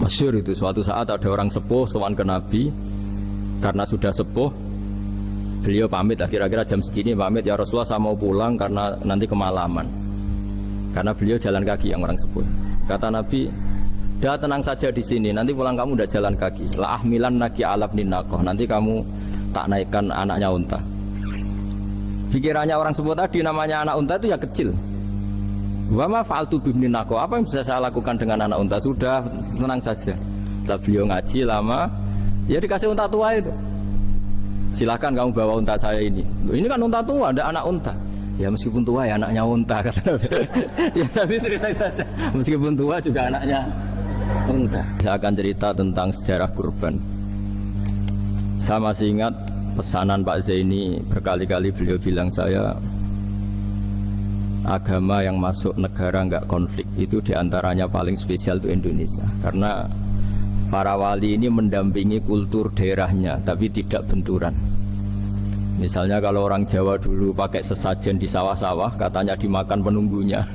Masyhur itu, suatu saat ada orang sepuh sowan ke Nabi. Karena sudah sepuh, beliau pamit, kira-kira jam segini pamit, ya Rasulullah saya mau pulang karena nanti kemalaman. Karena beliau jalan kaki yang orang sepuh. Kata Nabi, dah tenang saja di sini, nanti pulang kamu udah jalan kaki. La ahmilan naki alab ninakoh, nanti kamu tak naikkan anaknya unta. Pikirannya orang sepuh tadi, namanya anak unta itu ya kecil. Wa ma fa'altu bibninako, apa yang bisa saya lakukan dengan anak unta? Sudah, tenang saja. Setelah beliau ngaji lama, ya dikasih unta tua itu. Silakan kamu bawa unta saya ini. Loh, ini kan unta tua, ada anak unta. Ya meskipun tua ya anaknya unta kata Nabi. Ya tapi cerita saja. Meskipun tua juga anaknya unta. Saya akan cerita tentang sejarah kurban. Saya masih ingat pesanan Pak Zaini, berkali-kali beliau bilang saya, agama yang masuk negara nggak konflik itu diantaranya paling spesial itu Indonesia, karena para wali ini mendampingi kultur daerahnya tapi tidak benturan. Misalnya kalau orang Jawa dulu pakai sesajen di sawah-sawah, katanya dimakan penunggunya.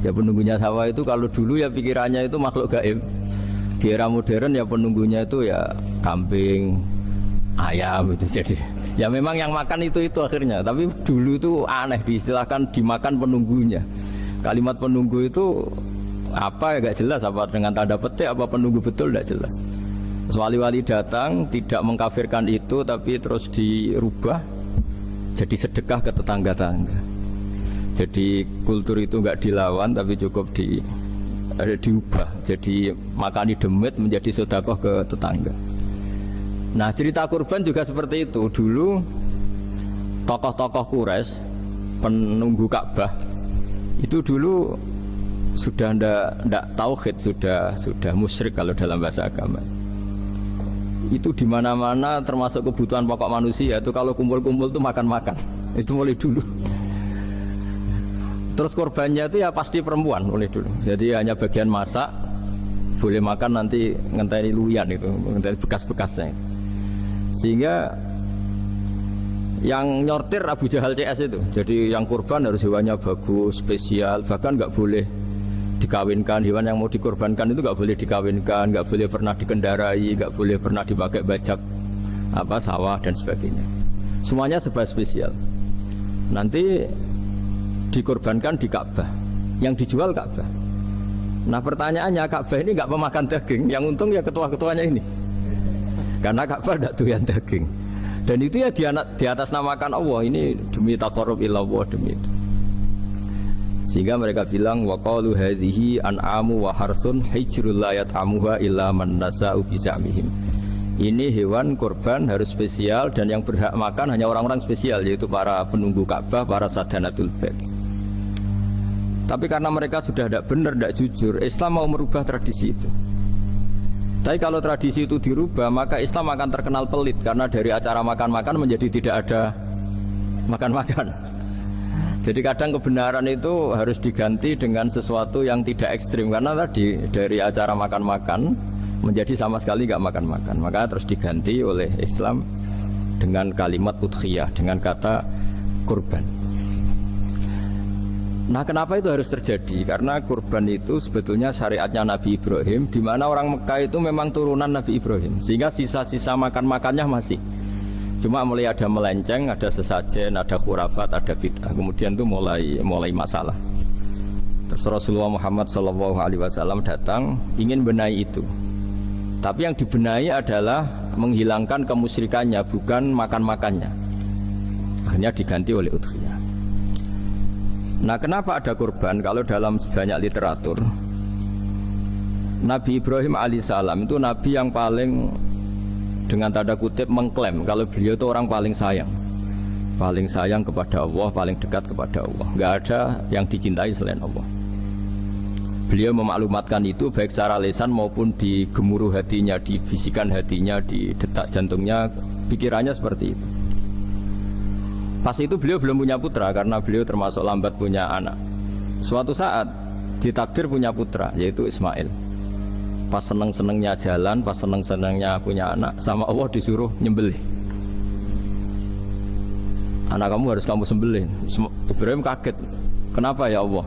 Ya penunggunya sawah itu kalau dulu ya pikirannya itu makhluk gaib. Di era modern ya penunggunya itu ya kambing, ayam itu. Jadi ya memang yang makan itu akhirnya. Tapi dulu itu aneh, diistilahkan dimakan penunggunya. Kalimat penunggu itu apa ya gak jelas, apa dengan tanda petik, apa penunggu betul gak jelas. Wali-wali datang tidak mengkafirkan itu, tapi terus dirubah jadi sedekah ke tetangga-tangga. Jadi kultur itu nggak dilawan, tapi cukup diubah. Jadi makani demit menjadi sedekah ke tetangga. Nah cerita kurban juga seperti itu. Dulu tokoh-tokoh Quraisy, penunggu Ka'bah, itu dulu sudah ndak tauhid, sudah musyrik kalau dalam bahasa agama. Itu di mana-mana termasuk kebutuhan pokok manusia itu kalau kumpul-kumpul tuh makan-makan. Itu mulai dulu. Terus korbannya itu ya pasti perempuan mulai dulu. Jadi hanya bagian masak, boleh makan nanti ngenteni luyan itu, ngenteni bekas-bekasnya. Sehingga yang nyortir Abu Jahal CS itu. Jadi yang kurban harus hewannya bagus, spesial, bahkan nggak boleh dikawinkan. Hewan yang mau dikorbankan itu nggak boleh dikawinkan, nggak boleh pernah dikendarai, nggak boleh pernah dipakai bajak sawah dan sebagainya. Semuanya serba spesial. Nanti dikorbankan di Ka'bah, yang dijual Ka'bah. Nah pertanyaannya, Ka'bah ini nggak pemakan daging, yang untung ya ketua-ketuanya ini, karena Ka'bah tidak doyan daging. Dan itu ya di atas namakan Allah, ini demi taqarrub ilallah, demi itu. Sehingga mereka bilang waqalu hadhihi an'amu wa harsun hijrul la yat'amuha illa man nasa'u bi za'mihim. Ini hewan kurban harus spesial dan yang berhak makan hanya orang-orang spesial, yaitu para penunggu Ka'bah, para sadanatul bait. Tapi karena mereka sudah tidak benar, tidak jujur, Islam mau merubah tradisi itu. Tapi kalau tradisi itu dirubah, maka Islam akan terkenal pelit, karena dari acara makan-makan menjadi tidak ada makan-makan. Jadi kadang kebenaran itu harus diganti dengan sesuatu yang tidak ekstrim, karena tadi dari acara makan-makan menjadi sama sekali nggak makan-makan. Maka terus diganti oleh Islam dengan kalimat udhiyah, dengan kata kurban. Nah kenapa itu harus terjadi? Karena kurban itu sebetulnya syariatnya Nabi Ibrahim, di mana orang Mekah itu memang turunan Nabi Ibrahim, sehingga sisa-sisa makan-makannya masih. Cuma mulai ada melenceng, ada sesajen, ada khurafat, ada bid'ah. Kemudian itu mulai masalah. Terus Rasulullah Muhammad SAW datang ingin benahi itu. Tapi yang dibenahi adalah menghilangkan kemusyrikannya, bukan makan-makannya. Akhirnya diganti oleh udhiyah. Nah kenapa ada kurban? Kalau dalam banyak literatur, Nabi Ibrahim alaihissalam itu Nabi yang paling, dengan tanda kutip, mengklaim kalau beliau itu orang paling sayang kepada Allah, paling dekat kepada Allah. Nggak ada yang dicintai selain Allah. Beliau memaklumatkan itu baik secara lisan maupun di gemuruh hatinya, di bisikan hatinya, di detak jantungnya, pikirannya seperti itu. Pas itu beliau belum punya putra karena beliau termasuk lambat punya anak. Suatu saat ditakdir punya putra, yaitu Ismail. Pas seneng-senengnya jalan, pas seneng-senengnya punya anak, sama Allah disuruh nyembelih. Anak kamu harus kamu sembelih. Ibrahim kaget. Kenapa ya Allah?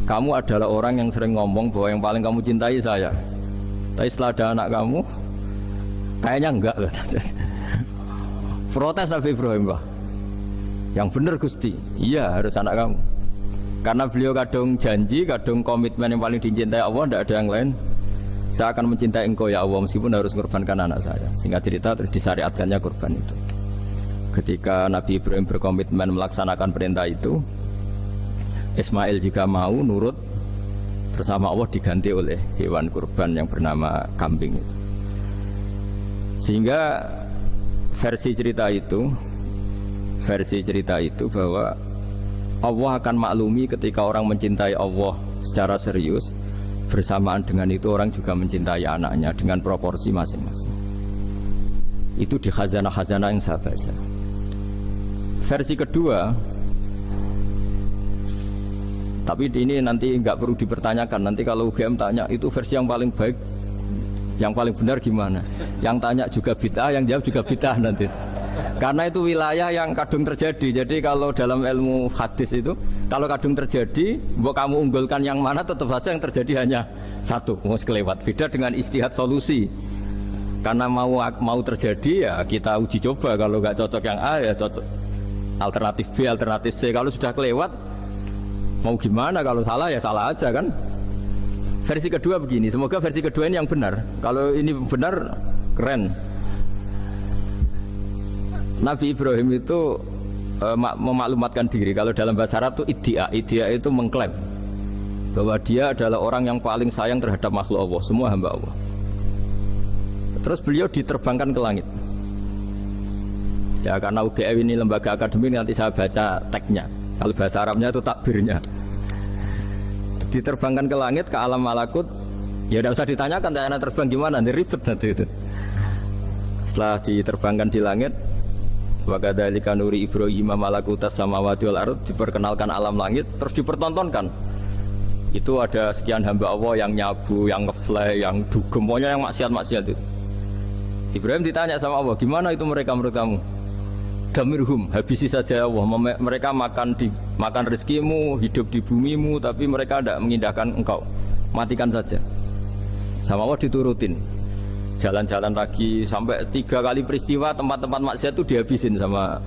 kamu adalah orang yang sering ngomong bahwa yang paling kamu cintai saya. Tapi setelah ada anak kamu, kayaknya enggak loh. Protes Nabi Ibrahim, Pak. Yang benar Gusti, iya harus anak kamu. Karena beliau kadung janji, kadung komitmen yang paling dicintai Allah, tidak ada yang lain. Saya akan mencintai engkau ya Allah meskipun harus mengorbankan anak saya. Singkat cerita terus disyariatkannya kurban itu. Ketika Nabi Ibrahim berkomitmen melaksanakan perintah itu, Ismail juga mau nurut, bersama Allah diganti oleh hewan kurban yang bernama kambing. Sehingga versi cerita itu bahwa Allah akan maklumi ketika orang mencintai Allah secara serius, bersamaan dengan itu orang juga mencintai anaknya dengan proporsi masing-masing. Itu di khazanah-khazanah yang saya baca. Versi kedua, tapi ini nanti nggak perlu dipertanyakan. Nanti kalau UGM tanya itu versi yang paling baik, yang paling benar gimana? Yang tanya juga bid'ah, yang jawab juga bid'ah nanti. Karena itu wilayah yang kadung terjadi. Jadi kalau dalam ilmu hadis itu, kalau kadung terjadi, mbok kamu unggulkan yang mana, tetap saja yang terjadi hanya satu, mau kelewat. Beda dengan istihad solusi. Karena mau terjadi ya kita uji coba. Kalau nggak cocok yang A ya cocok alternatif B, alternatif C. Kalau sudah kelewat, mau gimana? Kalau salah ya salah aja kan. Versi kedua begini, semoga versi kedua ini yang benar. Kalau ini benar, keren. Nabi Ibrahim itu memaklumatkan diri. Kalau dalam bahasa Arab itu iddia itu mengklaim bahwa dia adalah orang yang paling sayang terhadap makhluk Allah, semua hamba Allah. Terus beliau diterbangkan ke langit. Ya karena UGM ini lembaga akademik, nanti saya baca teksnya. Kalau bahasa Arabnya itu takbirnya. Diterbangkan ke langit, ke alam malakut. Ya tidak usah ditanyakan tanya terbang gimana, nanti ribet nanti itu. Setelah diterbangkan di langit, wa kadzalika nuri Ibrahim malakutas samawati wal ardh, diperkenalkan alam langit, terus dipertontonkan. Itu ada sekian hamba Allah yang nyabu, yang ngefly, yang dugem, pokoknya yang maksiat-maksiat itu. Ibrahim ditanya sama Allah, gimana itu mereka menurut kamu? Damirhum, habisi saja Allah. Mereka makan rezekimu, hidup di bumimu, tapi mereka tidak mengindahkan engkau. Matikan saja. Sama Allah diturutin. Jalan-jalan lagi sampai 3 kali peristiwa tempat-tempat maksiat itu dihabisin sama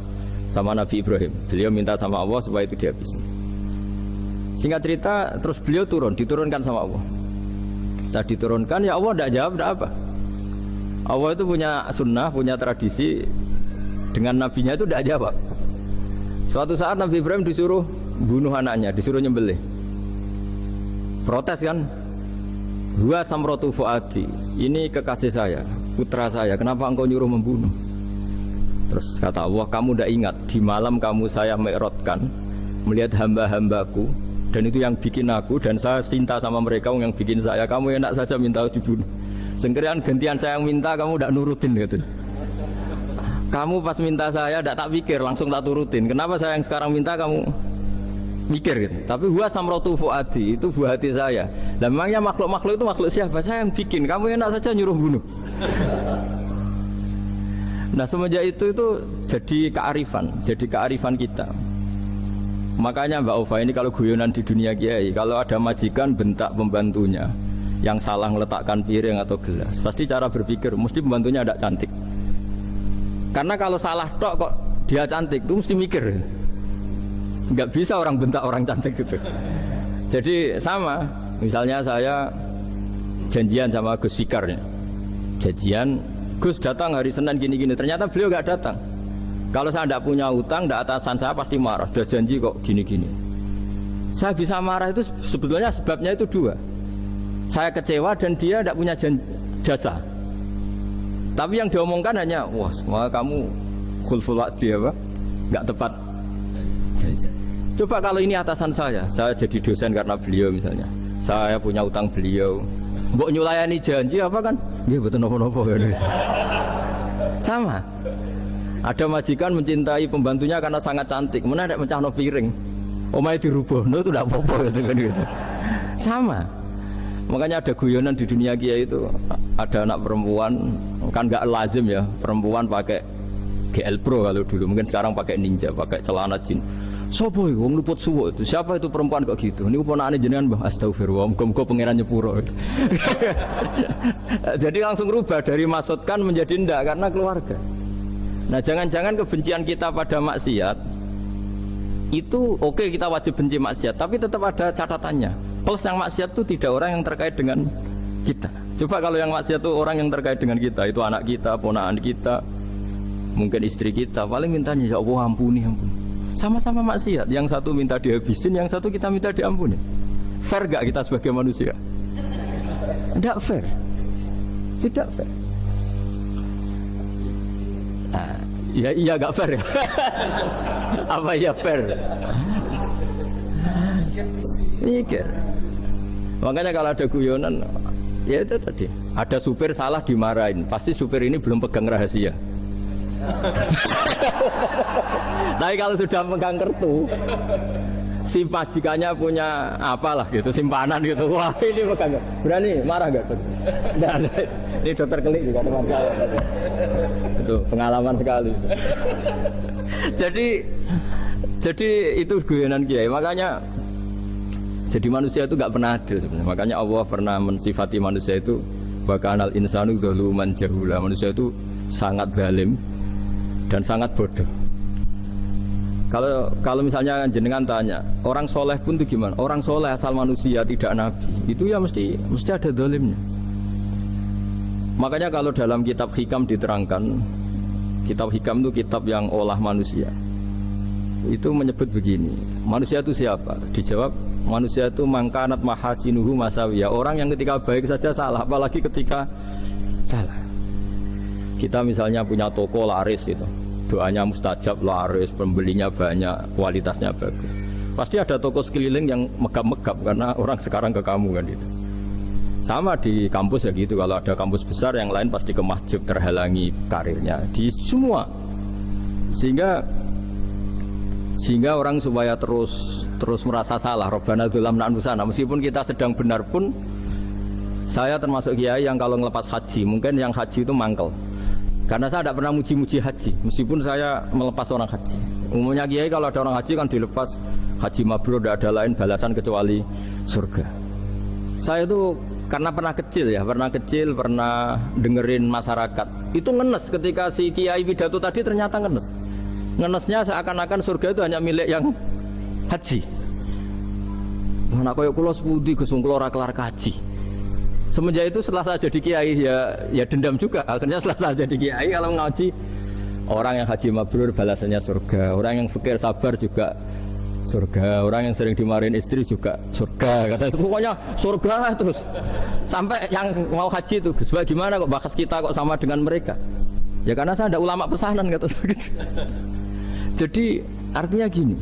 Nabi Ibrahim. Beliau minta sama Allah supaya itu dihabisin. Singkat cerita, terus beliau diturunkan sama Allah. Setelah diturunkan, ya Allah tidak jawab, tidak apa. Allah itu punya sunnah, punya tradisi. Dengan nabinya itu tidak jawab. Suatu saat Nabi Ibrahim disuruh bunuh anaknya, disuruh nyembelih. Protes kan? Huwa samratu fuadi, ini kekasih saya, putra saya, kenapa engkau nyuruh membunuh? Terus kata Allah, kamu tidak ingat di malam kamu saya mi'rajkan melihat hamba-hambaku, dan itu yang bikin aku, dan saya cinta sama mereka yang bikin saya. Kamu enak saja minta dibunuh. Sengkerian gantian saya yang minta, kamu tidak nurutin gitu. Kamu pas minta saya tidak tak pikir, langsung tak turutin. Kenapa saya yang sekarang minta kamu mikir gitu. Tapi huwa samratu fuadi, itu buah hati saya. Dan memangnya makhluk-makhluk itu makhluk siapa? Saya yang bikin. Kamu enak saja nyuruh bunuh. Nah semenjak itu jadi kearifan kita. Makanya Mbak Ova ini kalau guyonan di dunia kiai, kalau ada majikan bentak pembantunya yang salah meletakkan piring atau gelas, pasti cara berpikir mesti pembantunya ada cantik. Karena kalau salah tok kok dia cantik, itu mesti mikir. Nggak bisa orang bentak orang cantik gitu. Jadi sama, misalnya saya janjian sama Gus Fikar, janjian Gus datang hari Senin gini-gini, ternyata beliau nggak datang. Kalau saya tidak punya utang, tidak atasan saya pasti marah. Sudah janji kok gini-gini. Saya bisa marah itu sebetulnya sebabnya itu 2. Saya kecewa dan dia tidak punya jasa. Tapi yang diomongkan hanya, wah semua kamu khulful wa'di apa? Nggak tepat. Coba kalau ini atasan saya jadi dosen karena beliau misalnya. Saya punya utang beliau. Mbok nyulayani janji apa kan? Dia betul nopo-nopo kan. Sama. Ada majikan mencintai pembantunya karena sangat cantik, mana ada mencahno piring. Omahe dirubuhno itu tidak apa-apa gitu kan gitu. Sama. Makanya ada guyonan di dunia kiai itu, ada anak perempuan kan nggak lazim ya perempuan pakai GL Pro kalau dulu, mungkin sekarang pakai Ninja, pakai celana jin. Sopo iku wong luput suwuk itu? Siapa itu perempuan kok gitu? Niku ponakane jenengan Mbah. Astagfirullah, muga-muga pangeran nyepuro. Jadi langsung rubah dari maksudkan menjadi ndak karena keluarga. Nah, jangan-jangan kebencian kita pada maksiat itu oke, kita wajib benci maksiat, tapi tetap ada catatannya. Plus yang maksiat itu tidak orang yang terkait dengan kita. Coba kalau yang maksiat itu orang yang terkait dengan kita, itu anak kita, ponakan kita, mungkin istri kita, paling mintanya ya Allah ampuni, ampuni. Sama-sama maksiat, yang satu minta dihabisin, yang satu kita minta diampuni. Fair gak kita sebagai manusia? Tidak fair. Tidak fair. Nah, ya iya gak fair ya? Apa ya fair? Mikir. Makanya kalau ada guyonan, ya itu tadi, ada supir salah dimarahin, pasti supir ini belum pegang rahasia. Tapi kalau sudah pegang kartu, si majikannya punya apalah gitu, simpanan gitu, wah ini pegang, berani marah gak? Nggak ada. Ini dokter kelik juga teman saya. Itu pengalaman sekali. Jadi itu guyonan kiai. Makanya jadi manusia itu gak pernah adil sebenarnya. Makanya Allah pernah mensifati manusia itu wa kanal insanu dzaluman jahula. Manusia itu sangat zalim dan sangat bodoh. Kalau misalnya jenengan tanya, orang soleh pun itu gimana? Orang soleh asal manusia tidak nabi, itu ya mesti ada zalimnya. Makanya kalau dalam kitab hikam diterangkan, kitab hikam itu kitab yang olah manusia. Itu menyebut begini, manusia itu siapa? Dijawab, manusia itu mangkanat mahasinuhu masawiyah. Orang yang ketika baik saja salah, apalagi ketika salah. Kita misalnya punya toko laris itu, doanya mustajab, laris, pembelinya banyak, kualitasnya bagus. Pasti ada toko sekeliling yang megap-megap karena orang sekarang ke kamu kan itu. Sama di kampus ya gitu, kalau ada kampus besar yang lain pasti ke masjid, terhalangi karirnya di semua. Sehingga orang supaya terus merasa salah, Rabbana dzalamna anfusana, meskipun kita sedang benar pun. Saya termasuk kiai yang kalau ngelepas haji, mungkin yang haji itu mangkel. Karena saya tidak pernah muji-muji haji, meskipun saya melepas orang haji. Umumnya kiai kalau ada orang haji kan dilepas haji mabrur, tidak ada lain balasan kecuali surga. Saya itu karena pernah kecil, pernah dengerin masyarakat. Itu ngenes ketika si kiai pidato tadi ternyata ngenes. Ngenesnya seakan-akan surga itu hanya milik yang haji. Anak koyo kula sepudi Gus kula ora kelar kaji. Semenjak itu setelah saya jadi kiai ya dendam juga. Akhirnya setelah saya jadi kiai kalau ngaji, orang yang haji mabrur balasannya surga, orang yang fakir sabar juga surga, orang yang sering dimarahin istri juga surga. Kata pokoknya surga terus. Sampai yang mau haji itu, Gus gimana kok bahas kita kok sama dengan mereka? Ya karena saya ada ulama pesanan kata saya gitu. Jadi artinya gini,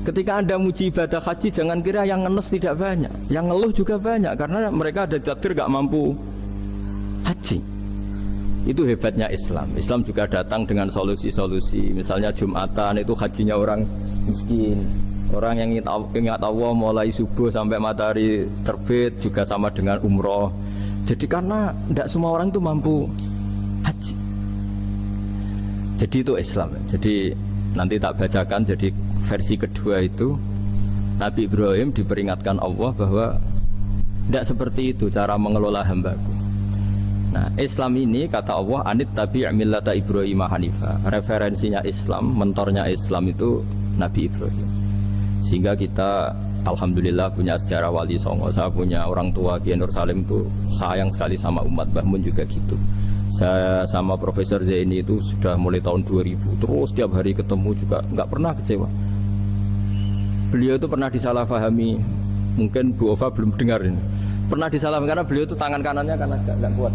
ketika Anda muji ibadah haji, jangan kira yang ngenes tidak banyak, yang ngeluh juga banyak, karena mereka ada takdir gak mampu haji. Itu hebatnya Islam. Islam juga datang dengan solusi-solusi. Misalnya Jumatan itu hajinya orang miskin, orang yang ingat Allah mulai subuh sampai matahari terbit juga sama dengan umroh. Jadi karena tidak semua orang itu mampu haji. Jadi itu Islam. Jadi nanti tak bacakan, jadi versi kedua itu Nabi Ibrahim diperingatkan Allah bahwa tidak seperti itu cara mengelola hambaku. Nah, Islam ini kata Allah anit tabi' millata Ibrahim hanifa. Referensinya Islam, mentornya Islam itu Nabi Ibrahim. Sehingga kita alhamdulillah punya sejarah wali songo. Saya punya orang tua Kiai Nur Salim itu sayang sekali sama umat, Mbah Mun juga gitu. Saya sama Profesor Zaini itu sudah mulai tahun 2000 terus tiap hari ketemu juga nggak pernah kecewa. Beliau itu pernah disalahpahami, mungkin Bu Ova belum dengar ini. Pernah disalahpahami karena beliau itu tangan kanannya karena nggak kuat.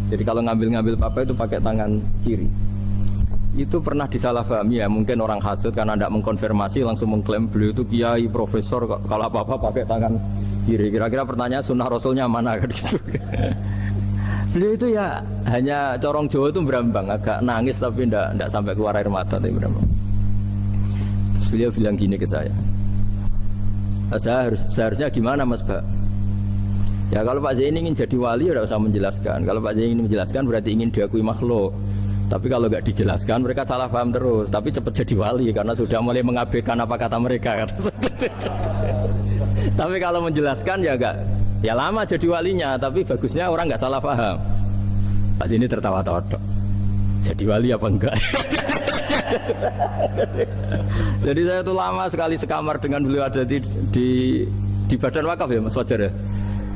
Jadi kalau ngambil apa itu pakai tangan kiri. Itu pernah disalahpahami ya, mungkin orang hasud karena tidak mengkonfirmasi langsung mengklaim beliau itu kiai profesor, kalau apa-apa pakai tangan kiri. Kira-kira pertanyaan sunnah Rasulnya mana kan gitu. Beliau itu ya hanya corong Jawa itu berambang, agak nangis tapi tidak sampai keluar air mata tapi berambang. Terus beliau bilang gini ke saya seharusnya gimana Mas Pak? Ya kalau Pak Zaini ingin jadi wali ya tidak usah menjelaskan. Kalau Pak Zaini ingin menjelaskan berarti ingin diakui makhluk. Tapi kalau nggak dijelaskan mereka salah paham terus. Tapi cepat jadi wali karena sudah mulai mengabaikan apa kata mereka. Tapi kalau menjelaskan ya enggak, ya lama jadi walinya. Tapi bagusnya orang nggak salah paham. Pak ini tertawa-tawa. Jadi wali apa enggak? Jadi saya tuh lama sekali sekamar dengan beliau ada di Badan Wakaf ya Mas Fajar ya.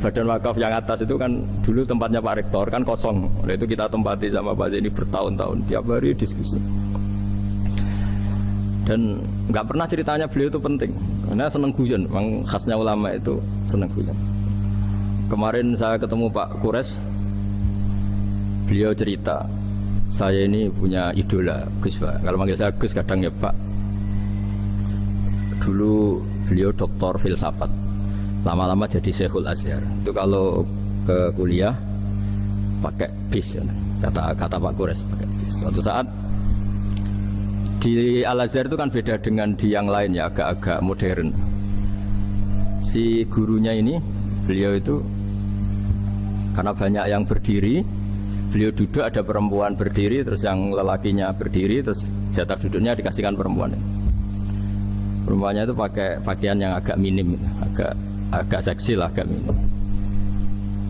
Badan Wakaf yang atas itu kan dulu tempatnya Pak Rektor kan kosong. Oleh itu kita tempati sama Pak Zaini bertahun-tahun tiap hari diskusi. Dan nggak pernah ceritanya beliau itu penting karena seneng guyon. Memang khasnya ulama itu seneng guyon. Kemarin saya ketemu Pak Kures, beliau cerita saya ini punya idola Gus Pak. Kalau manggil saya Gus kadang ya Pak. Dulu beliau doktor filsafat. Lama-lama jadi Syekhul Azhar. Itu kalau ke kuliah pakai bis ya. Kata Pak Kures pakai bis. Suatu saat di Al Azhar itu kan beda dengan di yang lain ya, agak-agak modern. Si gurunya ini beliau itu karena banyak yang berdiri, beliau duduk ada perempuan berdiri, terus yang lelakinya berdiri, terus jatah duduknya dikasihkan perempuan. Perempuannya itu pakai pakaian yang agak minim, agak seksi lah, agak minim.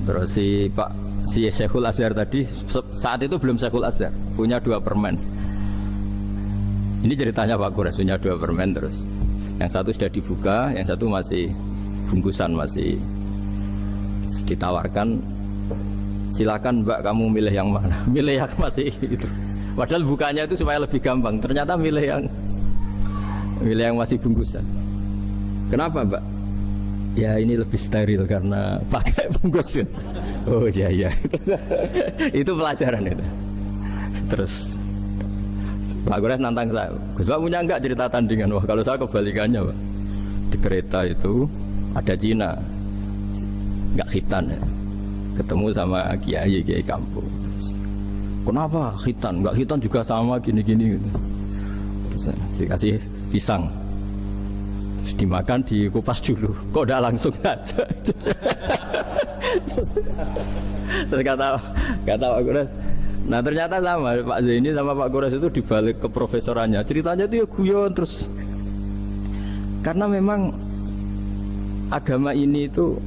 Terus si Syekhul Azhar tadi saat itu belum Syekhul Azhar, punya 2 permen. Ini ceritanya Pak Kures punya 2 permen, terus yang satu sudah dibuka, yang satu masih bungkusan, masih ditawarkan. Silakan Mbak, kamu milih yang mana? Milih yang masih itu. Padahal bukanya itu supaya lebih gampang. Ternyata milih yang masih bungkusan. Kenapa Mbak? Ya ini lebih steril karena pakai bungkus. Oh iya. Itu pelajaran itu. Terus Pak Kures nantang saya, Gus Pak punya enggak cerita tandingan? Wah kalau saya kebalikannya Pak. Di kereta itu ada Cina, enggak khitan ya. Ketemu sama kiai kampung. Kenapa khitan? Enggak khitan juga sama gini-gini gitu. Terus dikasih pisang. Terus dimakan, dikupas dulu. Kok udah langsung aja? Terus kata Pak Kures, nah ternyata sama Pak Zaini sama Pak Kures itu dibalik ke profesorannya. Ceritanya itu ya guyon terus. Karena memang agama ini itu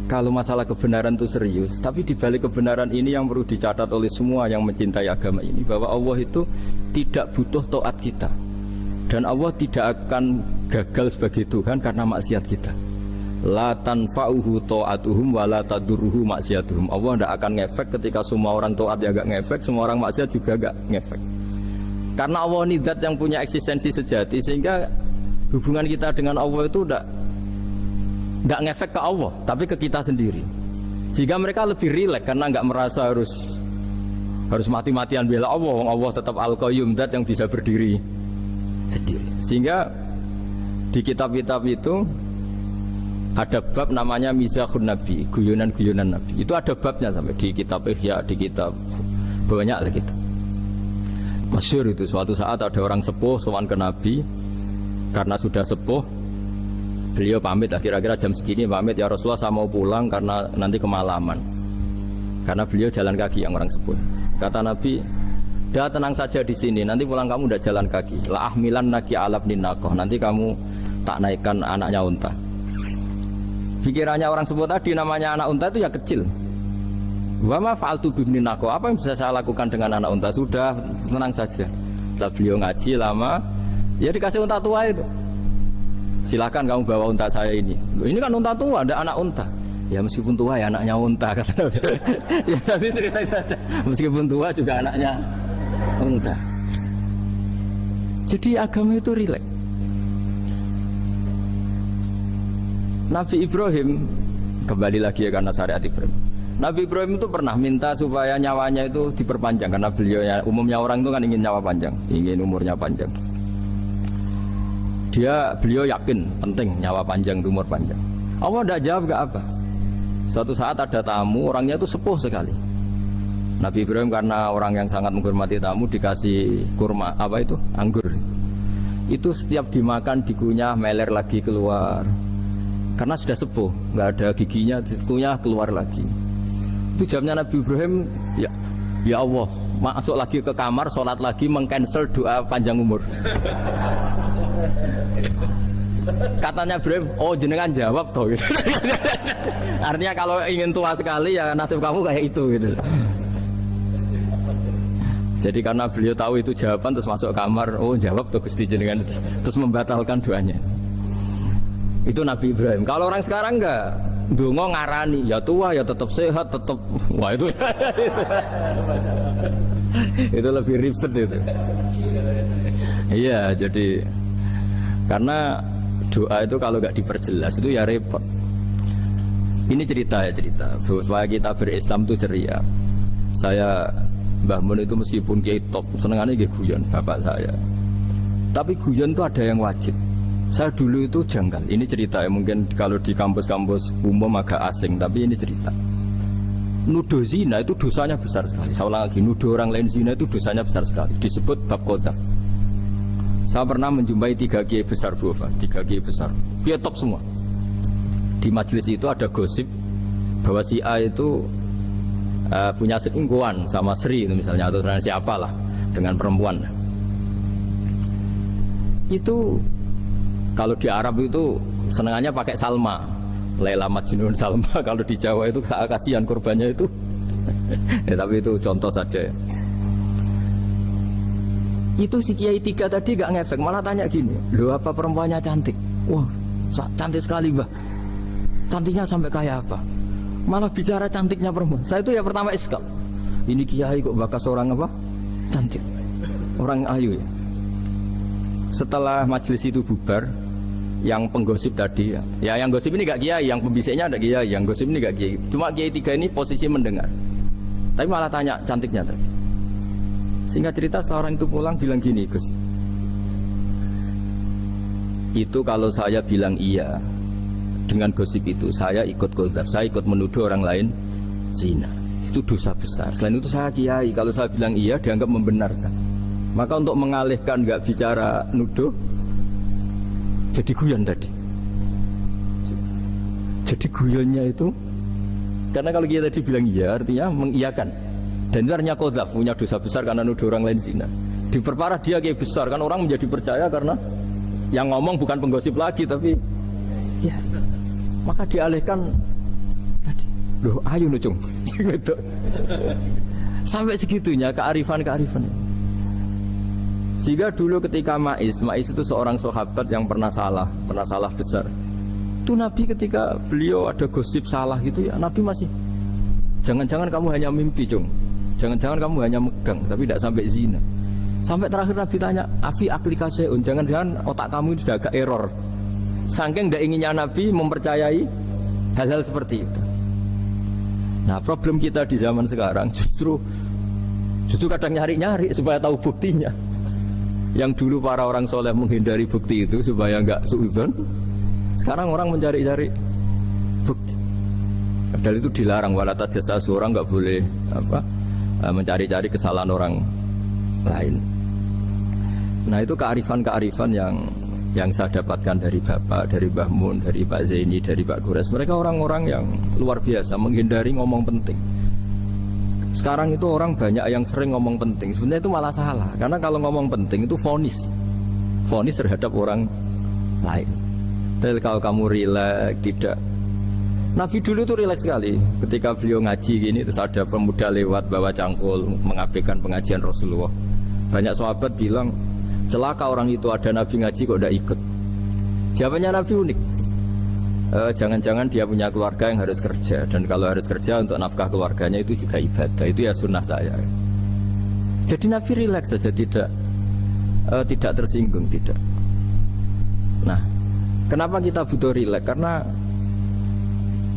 kalau masalah kebenaran itu serius, tapi dibalik kebenaran ini yang perlu dicatat oleh semua yang mencintai agama ini, bahwa Allah itu tidak butuh taat kita. Dan Allah tidak akan gagal sebagai Tuhan karena maksiat kita. La tanfa'uhu ta'atuhum wa la tadurruhu maksiatuhum. Allah tidak akan ngefek ketika semua orang taat ya gak ngefek, semua orang maksiat juga gak ngefek. Karena Allah ini zat yang punya eksistensi sejati, sehingga hubungan kita dengan Allah itu tidak ngefek ke Allah, tapi ke kita sendiri. Sehingga mereka lebih rileks karena nggak merasa harus mati-matian bela Allah. Allah tetap Al-Qayyum, zat yang bisa berdiri sendiri. Sehingga di kitab-kitab itu ada bab namanya Mizahun Nabi, guyonan-guyonan Nabi. Itu ada babnya sampai di kitab Ihya, di kitab banyak lah kita. Masyhur itu suatu saat ada orang sepuh sowan ke Nabi karena sudah sepuh. Beliau pamit, kira-kira jam segini pamit, ya Rasulullah saya mau pulang karena nanti kemalaman. Karena beliau jalan kaki yang orang sepuh. Kata Nabi, dah tenang saja di sini, nanti pulang kamu udah jalan kaki. La ahmilan naki alab ninakoh, nanti kamu tak naikkan anaknya unta. Pikirannya orang sepuh tadi namanya anak unta itu ya kecil. Wa ma fa'altu bibninako, apa yang bisa saya lakukan dengan anak unta? Sudah tenang saja. Setelah beliau ngaji lama, ya dikasih unta tua itu. Silakan kamu bawa unta saya ini. Ini kan unta tua, ada anak unta. Ya meskipun tua ya anaknya unta kata Nabi. Ya tapi cerita saja. Meskipun tua juga anaknya unta. Jadi agama itu rileks. Nabi Ibrahim kembali lagi ya karena syariat Ibrahim. Nabi Ibrahim itu pernah minta supaya nyawanya itu diperpanjang karena beliau umumnya orang itu kan ingin nyawa panjang, ingin umurnya panjang. Beliau yakin penting nyawa panjang, umur panjang. Allah tidak jawab gak apa. Suatu saat ada tamu, orangnya itu sepuh sekali. Nabi Ibrahim karena orang yang sangat menghormati tamu dikasih kurma, apa itu? Anggur. Itu setiap dimakan dikunyah meler lagi keluar. Karena sudah sepuh, nggak ada giginya, dikunyah keluar lagi. Itu jawabnya Nabi Ibrahim, ya Allah, masuk lagi ke kamar, sholat lagi, mengcancel doa panjang umur. Katanya Ibrahim, oh jenengan jawab toh gitu. Artinya kalau ingin tua sekali ya nasib kamu kayak itu gitu. Jadi karena beliau tahu itu jawaban terus masuk kamar, oh jawab tuh Gusti jenengan, terus membatalkan doanya. Itu Nabi Ibrahim. Kalau orang sekarang enggak, dongo ngarani, ya tua ya tetap sehat, tetap wah itu itu lebih ribet itu. Iya, jadi karena doa itu kalau nggak diperjelas itu ya repot. Ini cerita supaya kita berislam itu ceria. Saya Mbah Mun itu meskipun kiai top, senengannya dia guyon bapak saya. Tapi guyon itu ada yang wajib. Saya dulu itu janggal. Ini cerita ya, mungkin kalau di kampus-kampus umum agak asing, tapi ini cerita. Nuduh zina itu dosanya besar sekali. Saya ulang lagi, nuduh orang lain zina itu dosanya besar sekali. Disebut bab qadzaf. Saya pernah menjumpai 3 kiai besar, 3 kiai besar. Kiai top semua. Di majelis itu ada gosip bahwa si A itu punya selingkuhan sama Sri itu misalnya, atau dengan siapa lah, dengan perempuan. Itu kalau di Arab itu senengannya pakai Salma, Laila Majnun Salma. Kalau di Jawa itu kasihan korbannya itu. Ya, tapi itu contoh saja. Itu si Kiai 3 tadi gak ngefek, malah tanya gini, loh apa perempuannya cantik? Wah cantik sekali Mbah. Cantiknya sampai kayak apa? Malah bicara cantiknya perempuan. Saya itu ya pertama iskal. Ini kiai kok bakas orang apa? Cantik. Orang ayu ya. Setelah majelis itu bubar, yang penggosip tadi ya yang gosip ini gak kiai, yang pembisiknya ada kiai, yang gosip ini gak kiai. Cuma kiai 3 ini posisi mendengar. Tapi malah tanya cantiknya tadi. Singkat cerita setelah orang itu pulang bilang gini, Gus. Itu kalau saya bilang iya dengan gosip itu, saya ikut qadzaf, saya ikut menuduh orang lain zina. Itu dosa besar. Selain itu saya kiai, kalau saya bilang iya dianggap membenarkan. Maka untuk mengalihkan nggak bicara nuduh, jadi guyon tadi. Jadi guyonnya itu karena kalau kita tadi bilang iya artinya mengiyakan. Dan itu artinya qadzaf, punya dosa besar karena nuduh orang lain zina. Diperparah dia kiai besar kan, orang menjadi percaya karena yang ngomong bukan penggosip lagi tapi ya. Maka dialihkan tadi, loh ayo nucung gitu. Sampai segitunya kearifan. Sehingga dulu ketika Ma'is itu seorang sahabat yang pernah salah besar. Itu Nabi ketika beliau ada gosip salah gitu ya, Nabi masih jangan-jangan kamu hanya mimpi cung, jangan-jangan kamu hanya megang tapi tidak sampai zina. Sampai terakhir Nabi tanya, afi aklikaseun, jangan-jangan otak kamu itu sudah agak error. Saking tidak inginnya Nabi mempercayai hal-hal seperti itu. Nah problem kita di zaman sekarang justru kadang nyari-nyari supaya tahu buktinya. Yang dulu para orang soleh menghindari bukti itu supaya nggak suudzon, sekarang orang mencari-cari bukti. Padahal itu dilarang, wala tajassasu, orang nggak boleh mencari-cari kesalahan orang lain. Nah itu kearifan yang saya dapatkan dari Bapak, dari Mbah Mun, dari Pak Zaini, dari Pak Gures. Mereka orang-orang yang luar biasa menghindari ngomong penting. Sekarang itu orang banyak yang sering ngomong penting, sebenarnya itu malah salah. Karena kalau ngomong penting itu vonis terhadap orang lain. Dan kalau kamu rileks, tidak. Nabi dulu itu rileks sekali. Ketika beliau ngaji gini, terus ada pemuda lewat bawa cangkul mengabaikan pengajian Rasulullah. Banyak sahabat bilang, celaka orang itu, ada Nabi ngaji kok tidak ikut. Jawabannya Nabi unik. Jangan-jangan dia punya keluarga yang harus kerja, dan kalau harus kerja untuk nafkah keluarganya itu juga ibadah. Itu ya sunnah saya. Jadi Nabi rileks saja, tidak tersinggung, tidak. Nah, kenapa kita butuh rileks? Karena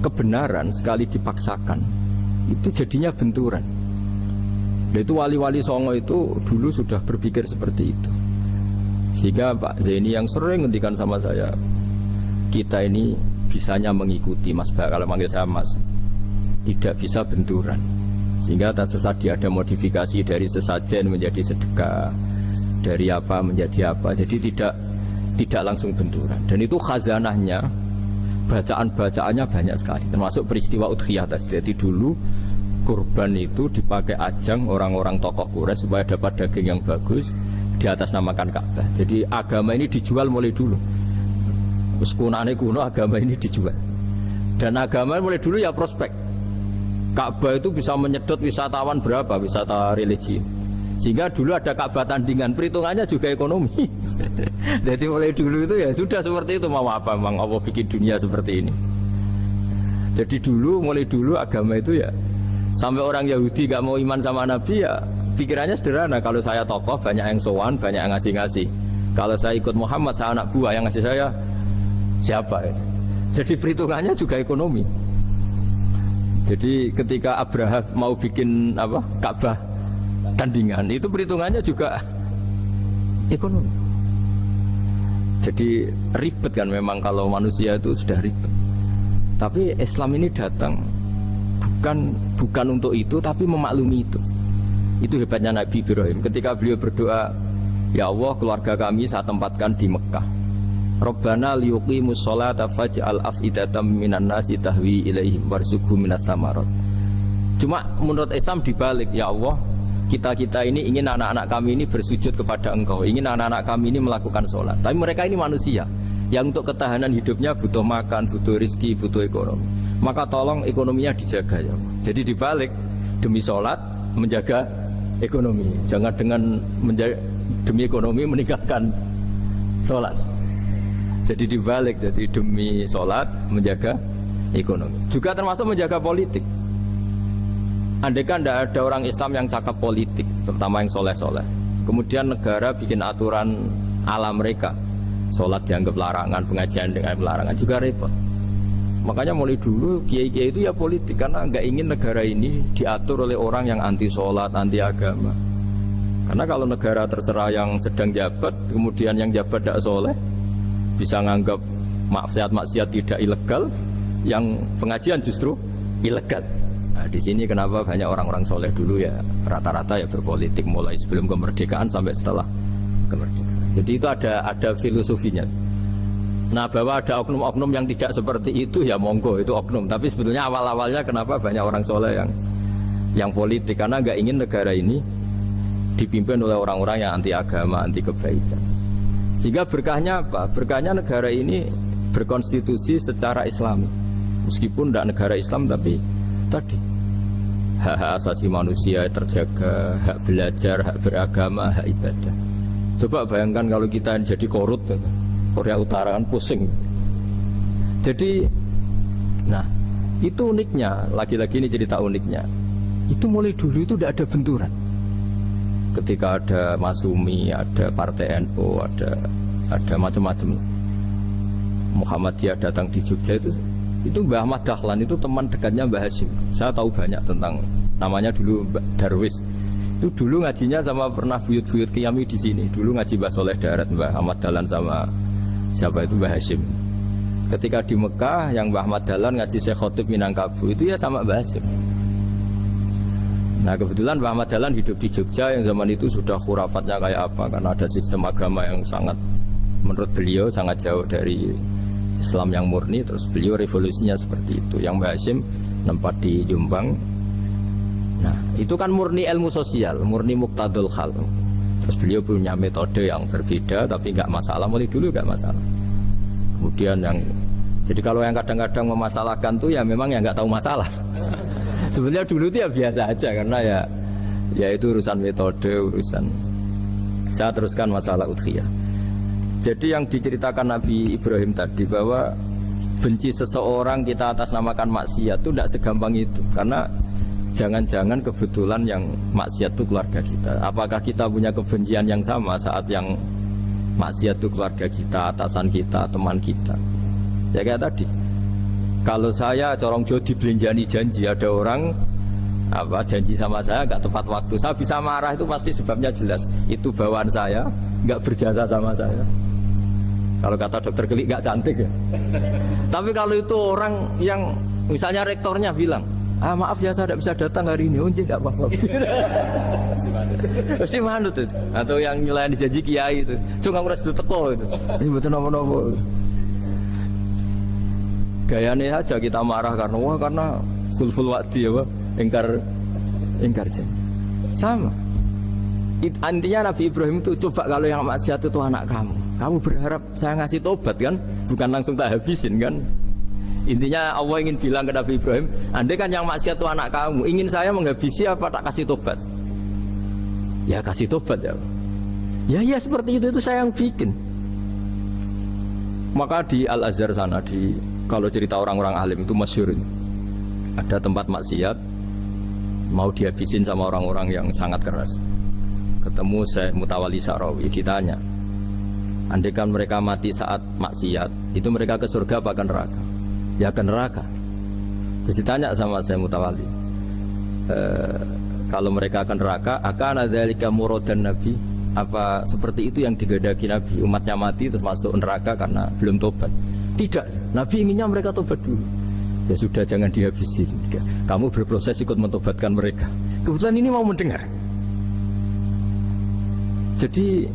kebenaran sekali dipaksakan itu jadinya benturan. Dan itu wali-wali Songo itu dulu sudah berpikir seperti itu. Sehingga Pak Zaini yang sering ngendikan sama saya, kita ini bisanya mengikuti Mas Bah, kalau manggil saya Mas, tidak bisa benturan. Sehingga tadi ada modifikasi dari sesajen menjadi sedekah, dari apa menjadi apa, jadi tidak langsung benturan. Dan itu khazanahnya, bacaan-bacaannya banyak sekali, termasuk peristiwa udhiyah tadi. Jadi dulu kurban itu dipakai ajang orang-orang tokoh Quraisy supaya dapat daging yang bagus di atas namakan Ka'bah. Jadi agama ini dijual mulai dulu. Terus kuno agama ini dijual. Dan agama mulai dulu ya prospek. Ka'bah itu bisa menyedot wisatawan berapa, wisata religi. Sehingga dulu ada Ka'bah tandingan, perhitungannya juga ekonomi. Jadi mulai dulu itu ya sudah seperti itu, mau apa memang Allah bikin dunia seperti ini. Jadi dulu, mulai dulu agama itu ya sampai orang Yahudi gak mau iman sama Nabi ya pikirannya sederhana. Kalau saya tokoh banyak yang sowan, banyak yang ngasih-ngasih. Kalau saya ikut Muhammad, saya anak buah, yang ngasih saya siapa ya? Jadi perhitungannya juga ekonomi. Jadi ketika Abraham mau bikin Ka'bah tandingan, itu perhitungannya juga ekonomi. Jadi ribet kan memang kalau manusia itu sudah ribet. Tapi Islam ini datang bukan untuk itu, tapi memaklumi itu. Itu hebatnya Nabi Ibrahim. Ketika beliau berdoa, ya Allah, keluarga kami saya tempatkan di Mekah. Rabbana liyuqimus sholata faj'al af'idatam minan nasi tahwi ilaihim warzuqhum minas samarat. Cuma menurut Islam dibalik, ya Allah, kita ini ingin anak-anak kami ini bersujud kepada Engkau, ingin anak-anak kami ini melakukan sholat. Tapi mereka ini manusia yang untuk ketahanan hidupnya butuh makan, butuh rizki, butuh ekonomi. Maka tolong ekonominya dijaga ya Allah. Jadi dibalik, demi sholat menjaga ekonomi. Jangan dengan demi ekonomi meninggalkan sholat. Jadi dibalik, jadi demi sholat menjaga ekonomi. Juga termasuk menjaga politik. Andai kan tidak ada orang Islam yang cakap politik, terutama yang soleh-soleh, kemudian negara bikin aturan ala mereka, sholat dianggap larangan, pengajian dengan larangan, juga repot. Makanya mulai dulu kiai-kiai itu ya politik, karena nggak ingin negara ini diatur oleh orang yang anti sholat, anti agama. Karena kalau negara terserah yang sedang jabat, kemudian yang jabat tidak soleh, bisa nganggap maksiat-maksiat tidak ilegal, yang pengajian justru ilegal. Nah, di sini kenapa banyak orang-orang soleh dulu ya rata-rata ya berpolitik mulai sebelum kemerdekaan sampai setelah kemerdekaan. Jadi itu ada filosofinya. Nah, bahwa ada oknum-oknum yang tidak seperti itu ya monggo, itu oknum. Tapi sebetulnya awal-awalnya kenapa banyak orang soleh yang politik, karena nggak ingin negara ini dipimpin oleh orang-orang yang anti agama, anti kebaikan. Sehingga berkahnya apa? Berkahnya negara ini berkonstitusi secara Islami. Meskipun tidak negara Islam, tapi tadi hak asasi manusia terjaga, hak belajar, hak beragama, hak ibadah. Coba bayangkan kalau kita jadi korut, Korea Utara kan pusing. Jadi, nah itu uniknya. Lagi-lagi ini cerita uniknya. Itu mulai dulu itu tidak ada benturan. Ketika ada Masumi, ada Partai NU, ada macam-macam. Muhammadiyah datang di Jogja itu Mbah Ahmad Dahlan itu teman dekatnya Mbah Hasyim. Saya tahu banyak tentang, namanya dulu Darwis. Itu dulu ngajinya sama pernah buyut-buyut Qiyami di sini. Dulu ngaji Mbah Soleh Darat, Mbah Ahmad Dahlan sama siapa itu Mbah Hasyim. Ketika di Mekah yang Mbah Ahmad Dahlan ngaji Syekh Khotib Minangkabau itu ya sama Mbah Hasyim. Nah kebetulan Mbah Ahmad Dahlan hidup di Jogja yang zaman itu sudah khurafatnya kayak apa, karena ada sistem agama yang sangat, menurut beliau sangat jauh dari Islam yang murni. Terus beliau revolusinya seperti itu. Yang Mbah Hasyim nempat di Jombang. Nah itu kan murni ilmu sosial, murni muqtadul hal. Terus beliau punya metode yang berbeda, tapi nggak masalah, mulai dulu nggak masalah. Kemudian jadi kalau yang kadang-kadang memasalahkan tuh ya memang yang nggak tahu masalah. Sebenarnya dulu itu ya biasa aja, karena ya itu urusan metode, urusan. Saya teruskan masalah udhiyah. Jadi yang diceritakan Nabi Ibrahim tadi, bahwa benci seseorang kita atas namakan maksiat itu tidak segampang itu. Karena jangan-jangan kebetulan yang maksiat itu keluarga kita. Apakah kita punya kebencian yang sama saat yang maksiat itu keluarga kita, atasan kita, teman kita? Ya kayak tadi, kalau saya corong jo dibelanjani janji, ada orang janji sama saya nggak tepat waktu, saya bisa marah, itu pasti sebabnya jelas. Itu bawaan saya nggak berjasa sama saya. Kalau kata dokter Gelik nggak cantik ya. Tapi kalau itu orang yang misalnya rektornya bilang, maaf ya saya tidak bisa datang hari ini, tidak apa-apa. Pasti manut itu. Atau yang nyelayan janji kiai itu, cuma ngurus itu teko itu. Ini betul nopo-nopo. Gayanya saja kita marah karena khulful wa'di ya, ingkar Ingkar janji. Sama. Intinya Nabi Ibrahim itu coba kalau yang maksiat itu anak kamu berharap saya ngasih tobat kan, bukan langsung tak habisin kan. Intinya Allah ingin bilang ke Nabi Ibrahim, andai kan yang maksiat itu anak kamu, ingin saya menghabisi apa tak kasih tobat? Ya kasih tobat ya. Ya seperti itu saya yang bikin. Maka di Al Azhar sana, kalau cerita orang-orang alim itu masyhur, ada tempat maksiat mau dihabisin sama orang-orang yang sangat keras. Ketemu Syekh Mutawalli Sa'rawi, ditanya, andai kan mereka mati saat maksiat, itu mereka ke surga apa ke neraka? Ya ke neraka. Terus ditanya sama Syekh Mutawalli, kalau mereka ke neraka, akan ada dzalika muradan Nabi? Apa seperti itu yang digandaki Nabi, umatnya mati terus masuk neraka karena belum tobat? Tidak, Nabi inginnya mereka tobat dulu. Ya sudah, jangan dihabisi, kamu berproses ikut mentobatkan mereka. Kebetulan ini mau mendengar. Jadi